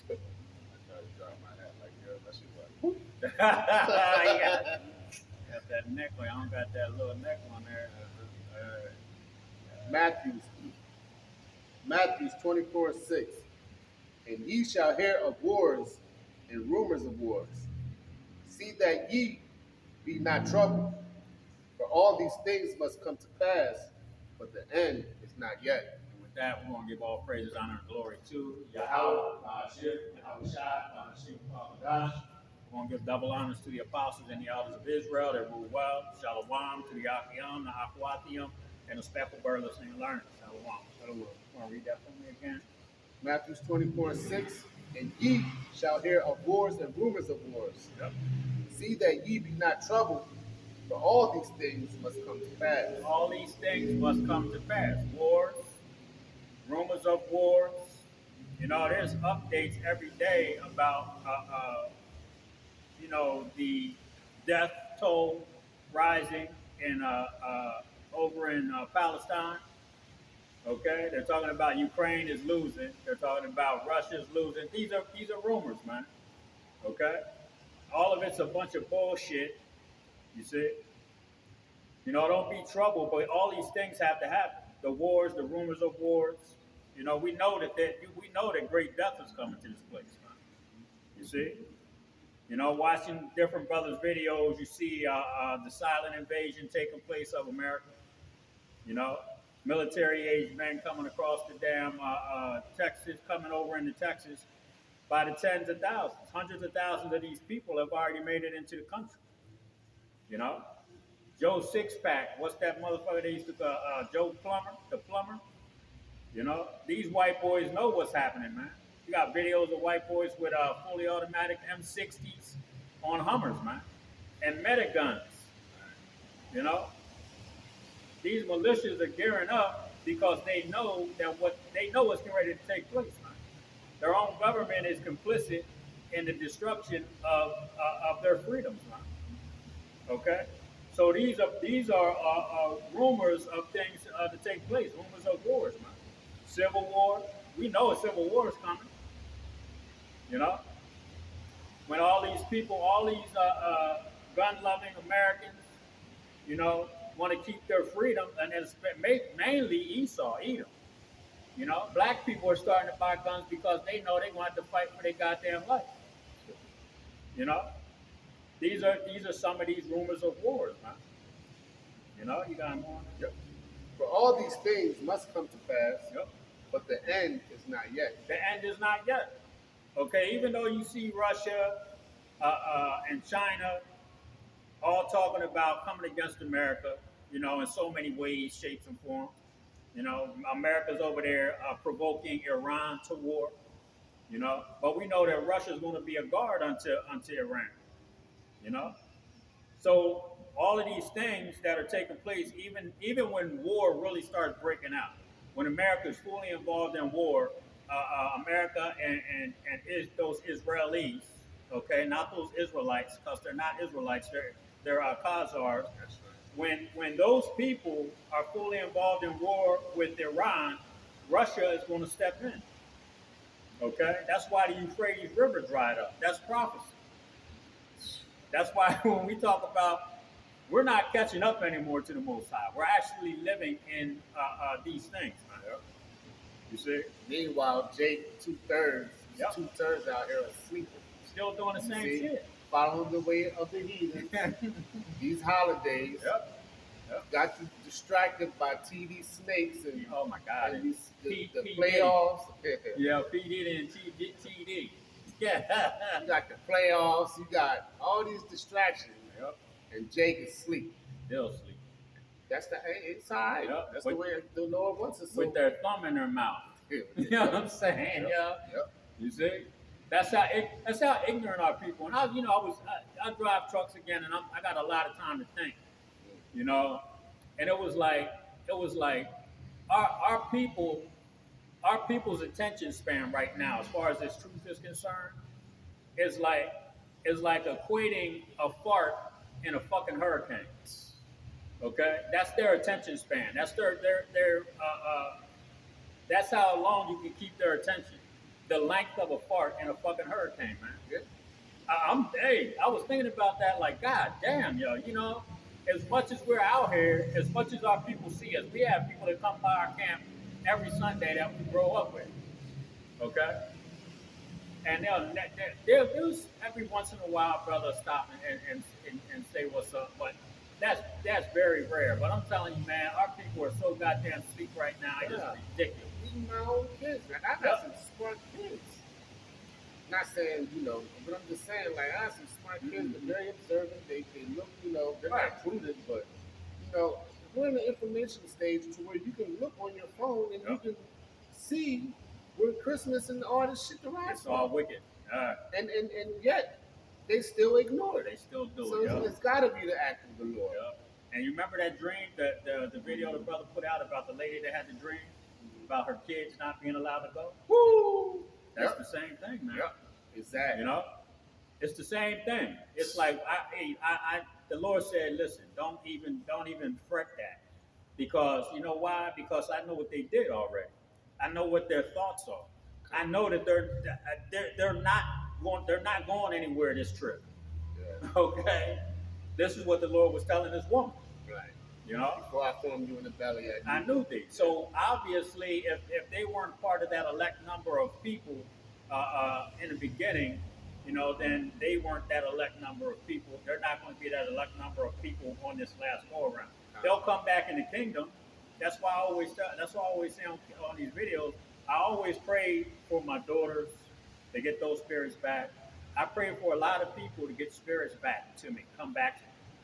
try to drop my hat like yo, that shit like. Got that neck on. I don't got that little neck on there. Matthews 24:6. And ye shall hear of wars and rumors of wars. See that ye be not troubled, for all these things must come to pass, but the end is not yet. And with that, we're going to give all praises, honor, and glory to Yahweh, Yahweh Shai, we're going to give double honors to the apostles and the elders of Israel that rule well. Shalom to the Akim, the Aquatium, and the speckled bird listening and learning. Shalom. Shalom. Want to read that for me again? Matthews 24:6. And ye shall hear of wars and rumors of wars. Yep. See that ye be not troubled, for all these things must come to pass. All these things must come to pass. Wars, rumors of wars. You know, there's updates every day about, you know, the death toll rising in over in Palestine. Okay, they're talking about Ukraine is losing. They're talking about Russia's losing. These are rumors, man. Okay, all of it's a bunch of bullshit. You see, you know, don't be troubled, but all these things have to happen. The wars, the rumors of wars. You know, we know that great death is coming to this place, man. You see, you know, watching different brothers' videos, you see the silent invasion taking place of America. You know, military-age men coming across the damn Texas, coming over into Texas by the tens of thousands. Hundreds of thousands of these people have already made it into the country. You know, Joe Sixpack, what's that motherfucker they used to Joe Plumber, the plumber? You know, these white boys know what's happening, man. You got videos of white boys with fully automatic M60s on Hummers, man, and meta guns. You know, these militias are gearing up because they know what's getting ready to take place, man. Their own government is complicit in the destruction of their freedoms, man. Okay, so these are rumors of things to take place, rumors of wars, man. Civil war, we know a civil war is coming. You know, when all these people, all these gun-loving Americans, you know, want to keep their freedom, and it's mainly Esau, Edom. You know, black people are starting to buy guns because they know they're going to have to fight for their goddamn life. You know, these are some of these rumors of wars, man. You know, you got more. Yep. For all these things must come to pass, yep, but the end is not yet. The end is not yet. Okay, even though you see Russia and China all talking about coming against America, you know, in so many ways, shapes, and forms. You know, America's over there provoking Iran to war. You know, but we know that Russia's going to be a guard unto Iran. You know, so all of these things that are taking place, even when war really starts breaking out, when America is fully involved in war, America and those Israelis, okay, not those Israelites, because they're not Israelites, they're Khazars. When those people are fully involved in war with Iran, Russia is going to step in. Okay, that's why the Euphrates River dried up. That's prophecy. That's why when we talk about we're not catching up anymore to the Most High, we're actually living in these things. Man. You see? Meanwhile, Jake 2/3 out here sleeping. Still doing the same shit. Following the way of the heathen. These holidays got you distracted by TV snakes and oh my God, and the playoffs. Yeah, PD and TD. Yeah, you got the playoffs. You got all these distractions. Yep. And Jake is asleep. Still asleep. That's it's all right. Yep. That's the way the Lord wants us. With their thumb in their mouth. You know what I'm saying? Yep. Yeah. Yep. You see? That's how ignorant our people. And I drive trucks again, and I got a lot of time to think. You know, and it was like our people's attention span right now, as far as this truth is concerned, is like equating a fart in a fucking hurricane. Okay, that's their attention span. That's their that's how long you can keep their attention. the length of a fart in a fucking hurricane, man. Yeah. I was thinking about that. Like, god damn, yo, as much as we're out here, as much as our people see us, we have people that come by our camp every Sunday that we grow up with. Okay, and they'll every once in a while, brother, stop and say what's up, but that's very rare. But I'm telling you, man, our people are so goddamn sleep right now. It is Yeah. ridiculous. Even my own kids, like I got some smart kids. Not saying, but I'm just saying, like, I have some smart kids, they're very observant, they look, they're Right. not prudent, but, we're in the information stage to where you can look on your phone and you can see where Christmas and all this shit derives It's all wicked. and yet, they still ignore it. They still do So it. it's got to be the act of the Lord. Yep. And you remember that dream, the video the brother put out about the lady that had the dream about her kids not being allowed to go? Woo! That's the same thing, man. Yep. Exactly. It's the same thing. It's like the Lord said, listen, don't even fret that, because you know why? Because I know what they did already. I know what their thoughts are. I know that they're not going anywhere this trip. Yeah. Okay, this is what the Lord was telling this woman. Right. Before I formed you in the belly, I knew thee. So obviously, if they weren't part of that elect number of people in the beginning, then they weren't that elect number of people. They're not going to be that elect number of people on this last go around. They'll come back in the kingdom. That's why I always say on these videos, I always pray for my daughters to get those spirits back. I pray for a lot of people to get spirits back to me, come back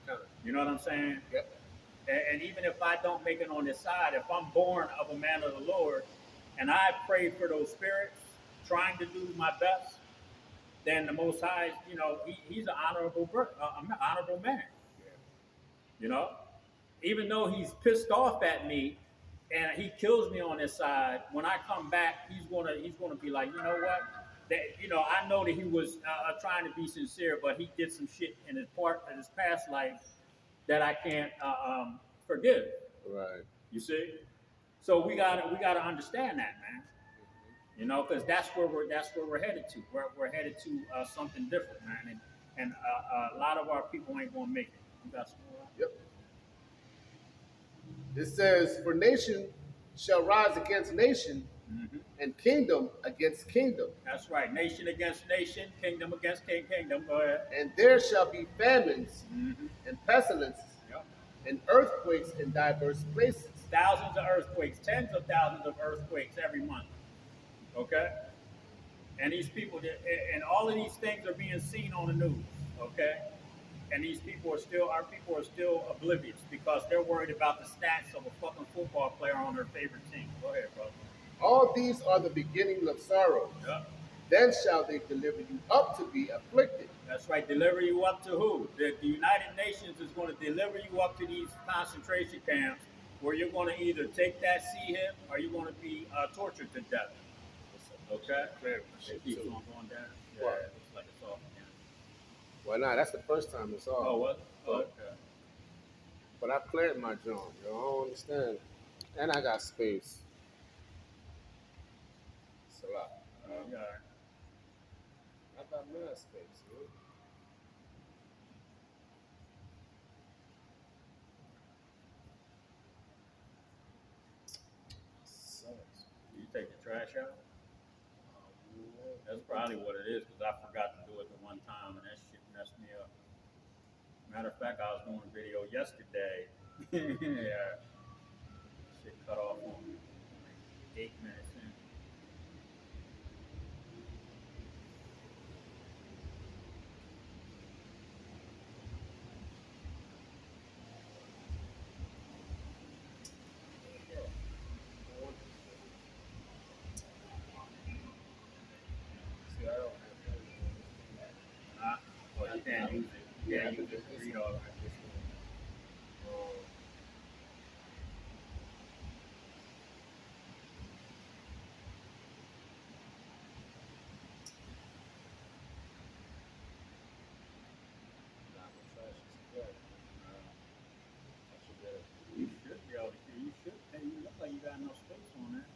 to me. You know what I'm saying? Yep. And even if I don't make it on this side, if I'm born of a man of the Lord, and I pray for those spirits, trying to do my best, then the Most High, he's an honorable man. Yeah. Even though he's pissed off at me, and he kills me on this side, when I come back, he's gonna be like, you know what? That I know that he was trying to be sincere, but he did some shit in his past life that I can't forgive. Right. You see, so we gotta understand that, man. Because that's where we're headed to. We're headed to something different, man. And a lot of our people ain't gonna make it. You got some more? Yep. It says, "For nation shall rise against nation, and kingdom against kingdom. That's right. Nation against nation, kingdom against kingdom. Go ahead. And there shall be famines and pestilences and earthquakes in diverse places." Thousands of earthquakes, tens of thousands of earthquakes every month. Okay? And these people, and all of these things are being seen on the news. Okay? And our people are still oblivious because they're worried about the stats of a fucking football player on their favorite team. Go ahead, brother. "All these are the beginning of sorrows. Yep. Then shall they deliver you up to be afflicted." That's right. Deliver you up to who? The United Nations is going to deliver you up to these concentration camps where you're going to either take that sea hip or you're going to be tortured to death. Okay? It keeps on going down. Yeah, What? it looks like it's off again. Well, nah, that's the first time it's off. Oh, what? Oh, okay. But I cleared my joint, yo. I don't understand. And I got space. It's a lot. Yeah. I got mad space, yo. Sucks. You take the trash out? That's probably what it is, because I forgot to do it the one time, and that shit messed me up. Matter of fact, I was doing a video yesterday. Yeah. Shit cut off on me. Like 8 minutes in. See, I don't have Well, you can't use it. You can't use it to read all that. You should be able to. You should. Hey, you look like you got enough space on that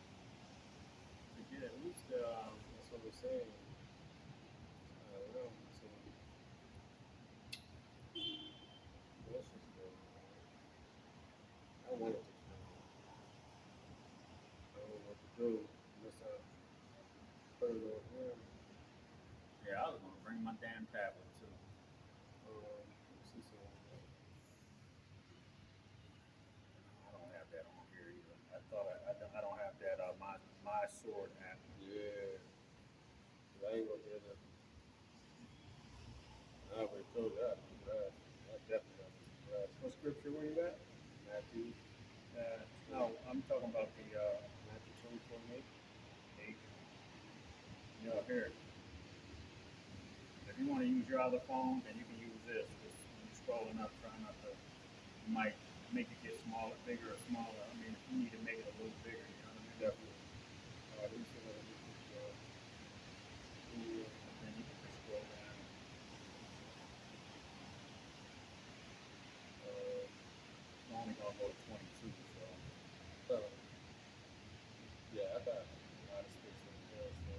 to get at least. That's what saying. I don't know. So, let's just go. I wanted to. I don't know what to do unless I put it on him. Yeah, I was gonna bring my damn tablet too. Let's see something. I don't have that on here either. I thought I don't have that my sword app. Yeah. I ain't gonna be able to. I already told you I definitely got this grass. What scripture were you at? Matthew. No, I'm talking about the Matthew 20:28. 8. Yeah, here. If you want to use your other phone, then you can use this. Just when you're scrolling up, try not to. You might make it get smaller, bigger, or smaller. I mean, if you need to make it a little bigger, you know what I mean? Definitely. These are gonna be Then you can just scroll down. It's only gonna go to 22, so. yeah, I got a lot of space in there. So.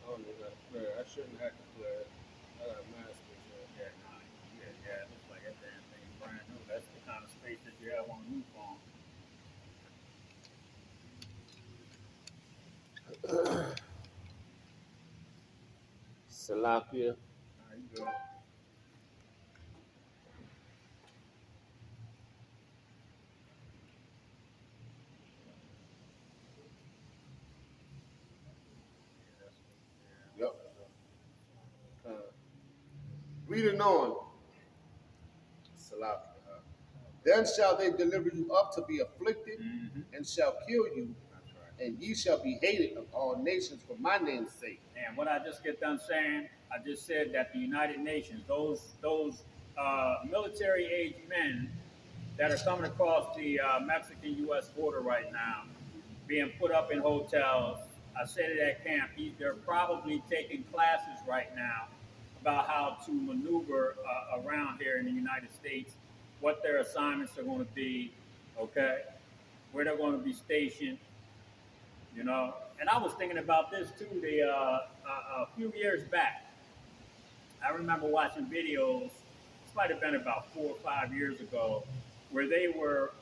I don't even got a flare. I shouldn't have to flare. I got mad space there. Yeah, nah, yeah, it looks like that damn thing's brand new. That's the kind of space that you have on a new phone. Salakia. All right, good. Yep. Reading on. Salakia. Then shall they deliver you up to be afflicted, and shall kill you, That's right. and ye shall be hated of all nations for my name's sake. And what I just get done saying, I just said that the United Nations, those military age men that are coming across the Mexican-U.S. border right now, being put up in hotels. I said it at camp. They're probably taking classes right now about how to maneuver around here in the United States, what their assignments are going to be, okay, where they're going to be stationed, you know. And I was thinking about this too. A few years back, I remember watching videos. This might have been about 4 or 5 years ago, where they were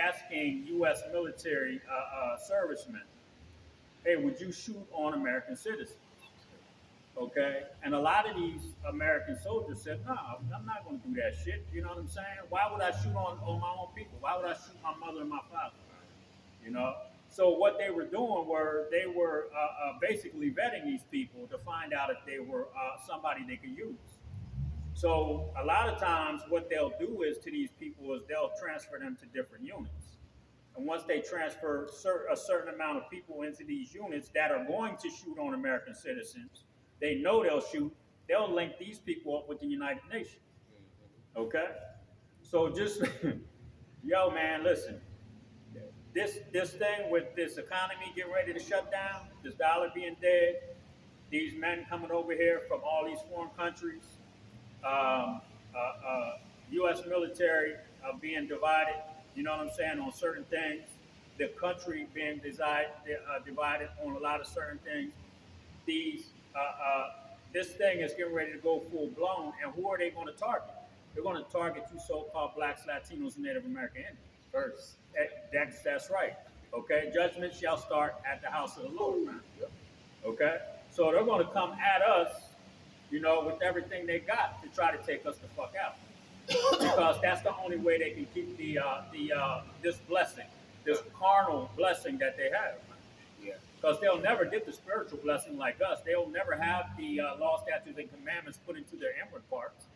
asking U.S. military servicemen, "Hey, would you shoot on American citizens?" Okay, and a lot of these American soldiers said, "No, I'm not going to do that shit." You know what I'm saying? Why would I shoot on my own people? Why would I shoot my mother and my father? You know. So what they were doing were they were basically vetting these people to find out if they were somebody they could use. So a lot of times, what they'll do is to these people is they'll transfer them to different units. And once they transfer a certain amount of people into these units that are going to shoot on American citizens, they know they'll shoot. They'll link these people up with the United Nations. Okay, so just yo, man, listen. This thing with this economy getting ready to shut down, this dollar being dead, these men coming over here from all these foreign countries, U.S. military being divided, you know what I'm saying, on certain things, the country being divided on a lot of certain things. These this thing is getting ready to go full blown, and who are they going to target? They're going to target you so-called blacks, Latinos, and Native American Indians first. That's right. Okay, judgment shall start at the house of the Lord, man. Okay, so they're going to come at us, you know, with everything they got to try to take us the fuck out, because that's the only way they can keep this blessing, this carnal blessing that they have. Yeah. Because they'll never get the spiritual blessing like us. They'll never have the law, statutes, and commandments put into their inward parts.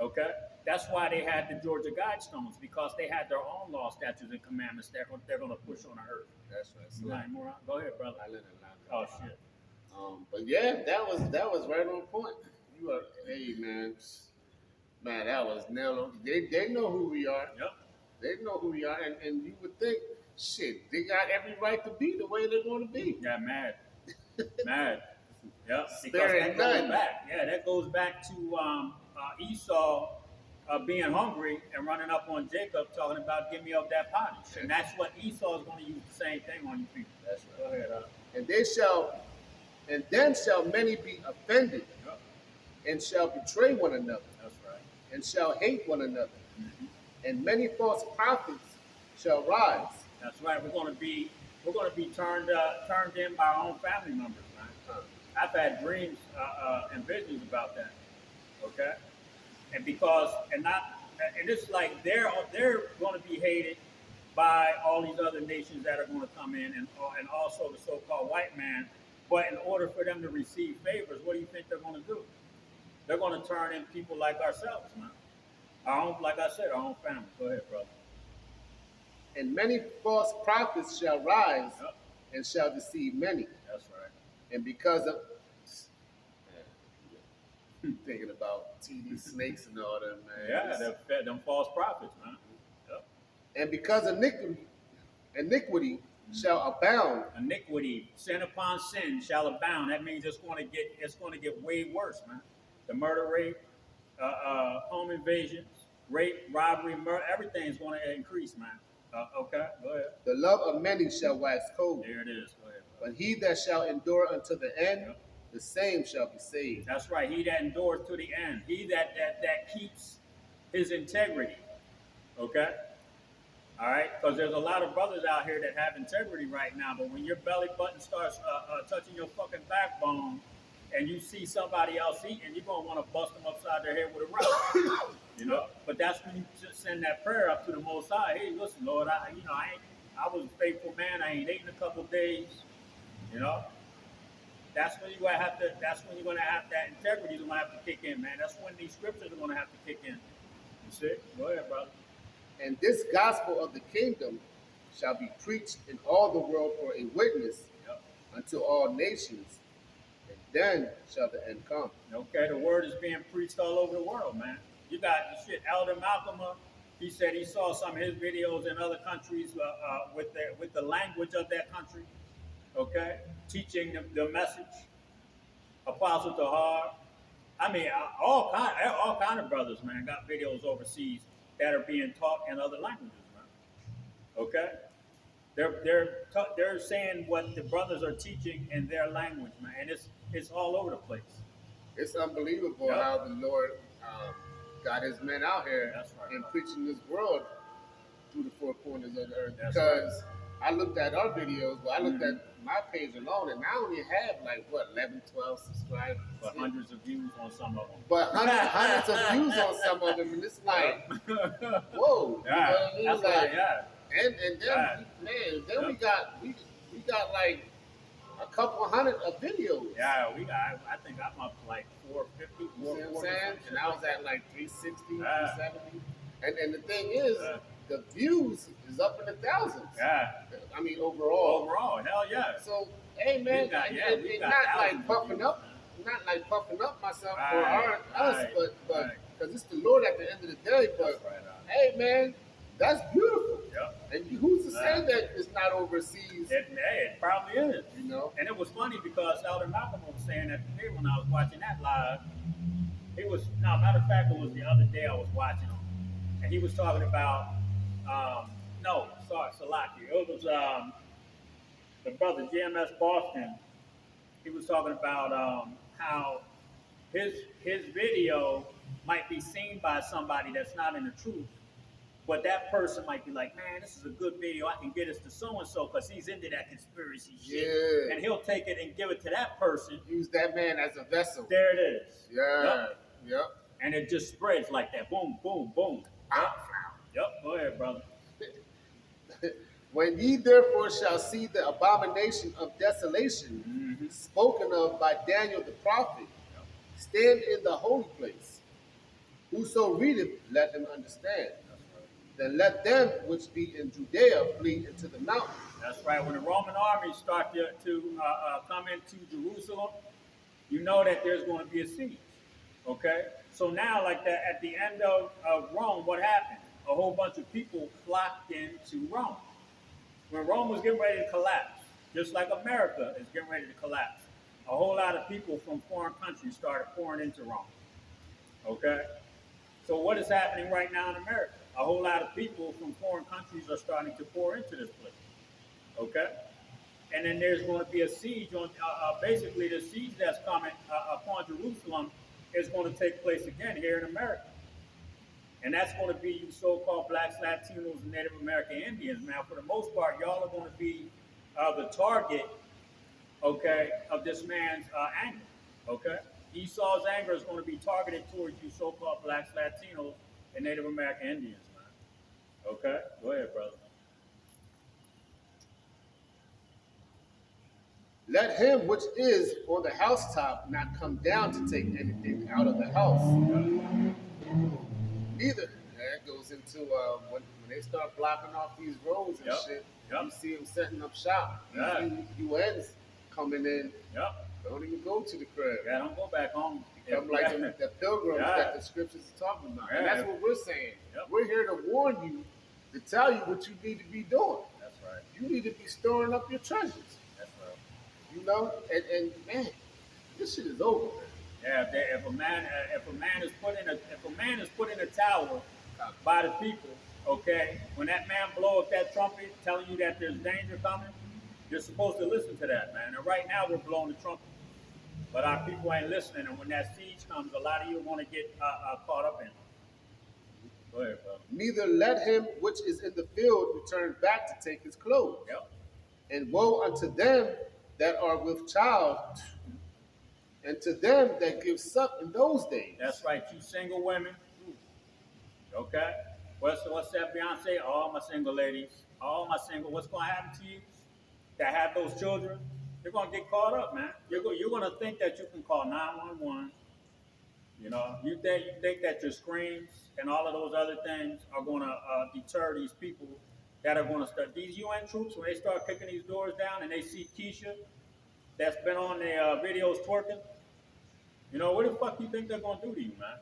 Okay, that's why they had the Georgia Guidestones, because they had their own law, statutes, and commandments that they're going to push on the earth. That's right. More, go ahead, brother. Oh shit. But yeah, that was right on point. You are, hey man, that was nailed on. They know who we are. Yep. They know who we are, and you would think, shit, they got every right to be the way they're going to be. Yeah, mad. Yep. Because that goes back. Yeah, that goes back to Esau being hungry and running up on Jacob, talking about give me of that pottage. And that's what Esau is going to use the same thing on you people. That's Go right. ahead. And then shall many be offended, Yep, and shall betray one another, that's right. and shall hate one another. Mhm. And many false prophets shall rise. That's right. We're going to be turned in by our own family members, man. Uh, I've had dreams and visions about that. Okay, and because and it's like they're going to be hated by all these other nations that are going to come in, and also the so-called white man. But in order for them to receive favors, what do you think they're going to do? They're going to turn in people like ourselves, man. Our own, like I said, our own family. Go ahead, brother. and many false prophets shall rise, Yep, and shall deceive many. that's right. And because of thinking about TD snakes and all that, man. Yeah, them false prophets, man. Yep. And because iniquity shall abound, Iniquity, sin upon sin shall abound. That means it's going to get way worse, man. The murder rate, home invasions, rape, robbery, murder, everything is going to increase, man. Okay, go ahead. the love of many shall wax cold. There it is. Go ahead, But brother. he that shall endure unto the end, Yep. the same shall be saved. That's right. He that endures to the end. He that keeps his integrity. Okay. All right, because there's a lot of brothers out here that have integrity right now, but when your belly button starts touching your fucking backbone, and you see somebody else eating, you're gonna want to bust them upside their head with a rock. But that's when you just send that prayer up to the Most High. Hey, listen, Lord, I was a faithful man. I ain't ate in a couple of days. You know, that's when you're gonna have to. That's when you're gonna have that integrity. Gonna have to kick in, man. That's when these scriptures are gonna have to kick in. You see? Go ahead, brother. And this gospel of the kingdom shall be preached in all the world for a witness Yep. unto all nations, and then shall the end come. Okay, the word is being preached all over the world, man. You got shit. Elder Malcolm, he said he saw some of his videos in other countries with the language of that country. Okay, teaching the message. Apostle Tahar. I mean, all kind of brothers, man, got videos overseas that are being taught in other languages, man. Okay, they're saying what the brothers are teaching in their language, man, and it's all over the place. It's unbelievable Yep. how the Lord got his men out here That's right, and brother. preaching this world through the four corners of the earth. That's Because I looked at our videos, but I looked Mhm. at my page alone, and I only have like what 11, 12 subscribers. But hundreds of views on some of them. But hundreds of views on some of them, and it's like, whoa, you know Yeah, what I mean? that's Like, right. Yeah, and then Yeah. man, then Yeah. we got like a couple hundred of videos. yeah. I think I'm up to like 450, You see what I'm 440. saying? And I was at like 360, Yeah. 370. And the thing is, Yeah. the views is up in the thousands. Yeah, I mean, overall. overall, hell yeah. So, hey, man, We got it's not thousands like of puffing views, up, man. not like puffing up myself Right, or us, right, but right. because it's the Lord at the end of the day. But That's right. hey, man, that's beautiful. Yep. And who's to say Right. that it's not overseas? It probably is. You know? And it was funny because Elder Malcolm was saying that today when I was watching that live. Matter of fact, it was the other day I was watching him. And he was talking about, Salaki. It was the brother GMS Boston. He was talking about how his video might be seen by somebody that's not in the truth. But that person might be like, man, this is a good video. I can get us to so-and-so because he's into that conspiracy shit. Yeah. And he'll take it and give it to that person. Use that man as a vessel. There it is. Yeah. Yep. And it just spreads like that. Boom, boom, boom. Yep. Go ahead, brother. When ye therefore shall see the abomination of desolation Mhm. spoken of by Daniel the prophet, stand in the holy place. Whoso readeth, let him understand. Then let them which be in Judea flee into the mountains. That's right. When the Roman armies start to come into Jerusalem, you know that there's going to be a siege. Okay? So now, like that, at the end of Rome, what happened? A whole bunch of people flocked into Rome. When Rome was getting ready to collapse, just like America is getting ready to collapse, a whole lot of people from foreign countries started pouring into Rome. Okay? So what is happening right now in America? A whole lot of people from foreign countries are starting to pour into this place. Okay, and then there's going to be a siege on. Basically, the siege that's coming upon Jerusalem is going to take place again here in America, and that's going to be you so-called blacks, Latinos, and Native American Indians. Now, for the most part, y'all are going to be the target, okay, of this man's anger. Okay, Esau's anger is going to be targeted towards you so-called blacks, Latinos, and Native American Indians, man. Okay, go ahead, brother. Let him which is on the housetop not come down to take anything out of the house. Neither. That goes into when they start blocking off these roads and Yep. shit. Yep. You see them setting up shop. Yeah. These UNs coming in. Yep. Don't even go to the crib. Yeah, don't go back home. Come like the pilgrims Yeah. that the scriptures are talking about. Yeah. And that's what we're saying. Yep. We're here to warn you, to tell you what you need to be doing. That's right. You need to be storing up your treasures. That's right. You know? And man, this shit is over, man. Yeah, if a man is put in a tower by the people, okay, when that man blow up that trumpet telling you that there's danger coming, you're supposed to listen to that, man. And right now we're blowing the trumpet, but our people ain't listening. And when that siege comes, a lot of you are going to get caught up in it. Go ahead, brother. Neither let him which is in the field return back to take his clothes. Yep. And woe unto them that are with child, and to them that give suck in those days. That's right, you single women. Okay? What's that Beyonce? All my single ladies, all my single, what's going to happen to you that have those children? You're going to get caught up, man. You're going to think that you can call 911. You know, you think that your screams and all of those other things are going to deter these people that are going to start. These UN troops, when they start kicking these doors down and they see Keisha that's been on their videos twerking, you know, what the fuck you think they're going to do to you, man?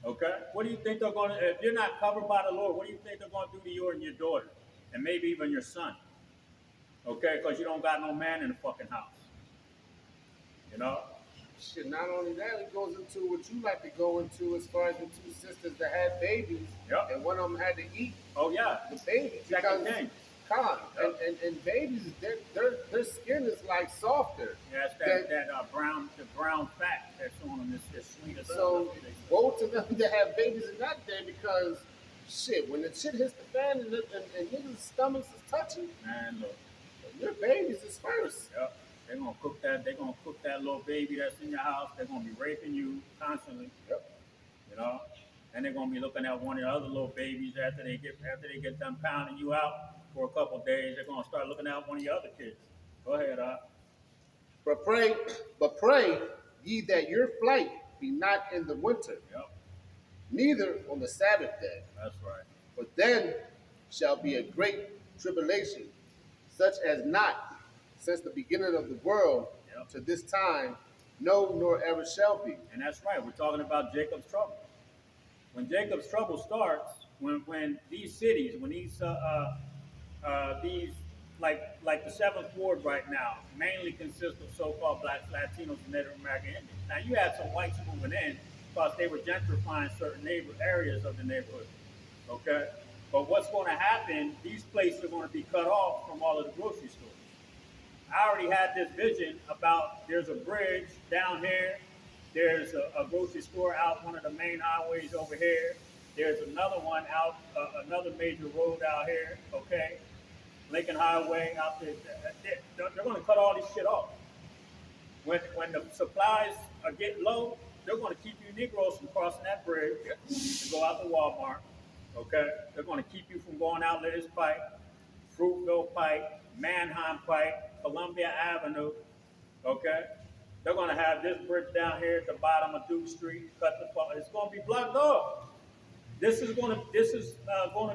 Okay? What do you think they're going to, if you're not covered by the Lord, what do you think they're going to do to you and your daughter? And maybe even your son. Okay? Because you don't got no man in the fucking house. You know? Shit, not only that, it goes into what you like to go into as far as the two sisters that had babies, Yep. and one of them had to eat Oh, yeah. the baby. Second thing. Yep. And babies, their skin is like softer. Yeah, it's that brown fat that's on them. It's sweet as So woe to them that have babies in that day, because shit, when the shit hits the fan and niggas' stomachs is touching, Man, look. your babies is first. Yep. They're gonna cook that little baby that's in your house. They're gonna be raping you constantly. Yep. You know? And they're gonna be looking at one of the other little babies after they get done pounding you out for a couple of days. They're gonna start looking at one of your other kids. Go ahead, But pray ye that your flight be not in the winter, Yep. neither on the Sabbath day. That's right. But then shall be a great tribulation, such as not since the beginning of the world Yep. to this time, no, nor ever shall be. And that's right. We're talking about Jacob's trouble. When Jacob's trouble starts, when these cities, when these like the Seventh Ward right now, mainly consist of so-called blacks, Latinos, and Native American Indians. Now you had some whites moving in because they were gentrifying certain areas of the neighborhood. Okay, but what's going to happen? These places are going to be cut off from all of the grocery stores. I already had this vision about there's a bridge down here. There's a grocery store out one of the main highways over here. There's another one out, another major road out here, okay? Lincoln Highway out there. They're going to cut all this shit off. When the supplies are getting low, they're going to keep you Negroes from crossing that bridge to go out to Walmart, okay? They're going to keep you from going out Leadeth Pike, Fruitville Pike, Manheim Pike, Columbia Avenue, okay? They're going to have this bridge down here at the bottom of Duke Street. It's going to be blocked off. This is going to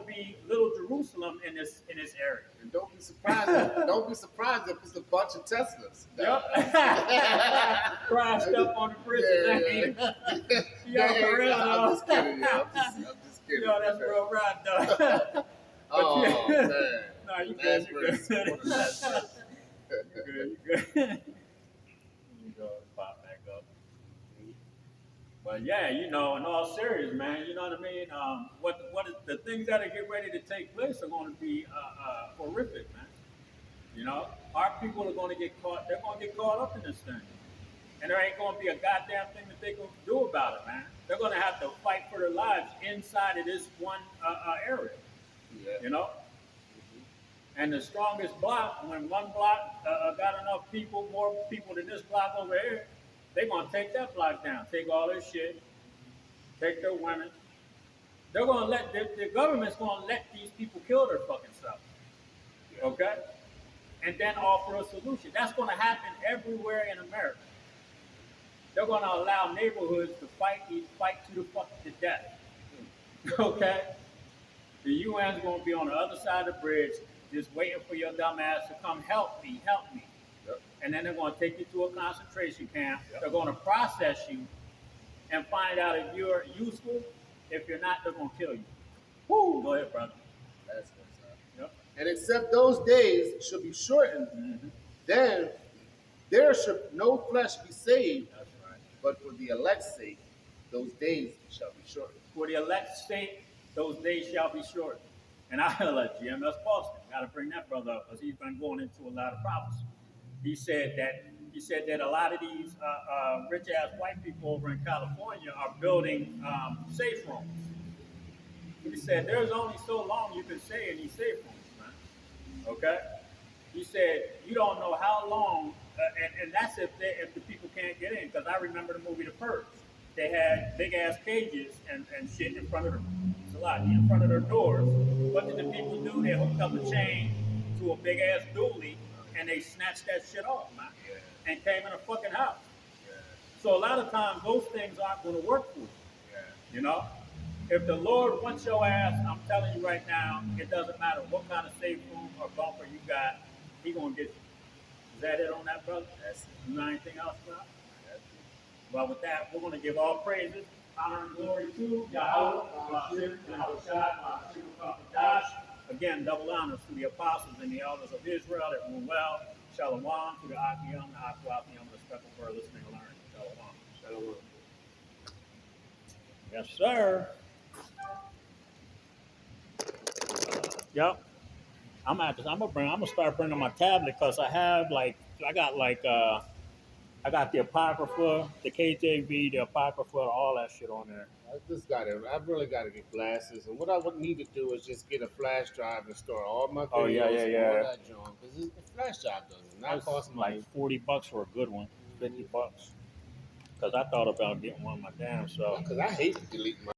be Little Jerusalem in this area. And don't be surprised if it's a bunch of Teslas. Yep. Crashed up on the bridge. Yeah, for real, I'm just kidding. I'm just kidding. Yo, that's real right, though. Oh man. No, you good. You good. You good. You go pop back up. But But yeah, you know, in all serious, man, you know what I mean. What is the things that are getting ready to take place are going to be horrific, man. You know, our people are going to get caught. They're going to get caught up in this thing, and there ain't going to be a goddamn thing that they can do about it, man. They're going to have to fight for their lives inside of this one area. Yeah. You know, and the strongest block, when one block got enough people, more people than this block over here, they're going to take that block down, take all their shit, take their women. They're going to let the government's going to let these people kill their fucking self. Yeah. Okay, and then offer a solution. That's going to happen everywhere in America. They're going to allow neighborhoods to fight to the fuck to death. Okay, the UN's going to be on the other side of the bridge, just waiting for your dumb ass to come help me. Yep. And then they're going to take you to a concentration camp. Yep. They're going to process you and find out if you're useful. If you're not, they're going to kill you. Woo! Go ahead, brother. That's what's up. Yep. And except those days should be shortened, then there should no flesh be saved, That's right. but for the elect's sake, those days shall be shortened. For the elect's sake, those days shall be shortened. And I'll let GMS Boston. Got to bring that brother up because he's been going into a lot of prophecy. He said that a lot of these rich ass white people over in California are building safe rooms. He said there's only so long you can stay in these safe rooms, man. Okay. He said you don't know how long, and that's if the people can't get in. Because I remember the movie The Purge. They had big ass cages and shit in front of them. It's a lot in front of their doors. What did the people do? They hooked up a chain to a big ass dually and they snatched that shit off, man, and came in a fucking house. Yeah. So a lot of times those things aren't going to work for you. Yeah. You know, if the Lord wants your ass, I'm telling you right now, it doesn't matter what kind of safe room or bunker you got, He gonna get you. Is that it on that, brother? That's it. You got anything else, bro? That's it. Well, with that, we're going to give all praises, honor, and glory to Yahweh, Ma'aseh, Yahweh Shai, Ma'aseh, Prophet Dash. Again, double honors to the apostles and the elders of Israel that rule well. Shalom to the Akiyam, the Aquapium, respectful for listening and learning. Shalom. Shalom. Yes, sir. Yep. I'm gonna start bringing my tablet because I got the Apocrypha, the KJV, the Apocrypha, all that shit on there. I really gotta get glasses, and what I would need to do is just get a flash drive and store all my videos Oh, yeah. and all that junk. Because the flash drive does not cost money. Like $40 for a good one, $50. Because I thought about getting one of my damn self. Because I hate to delete my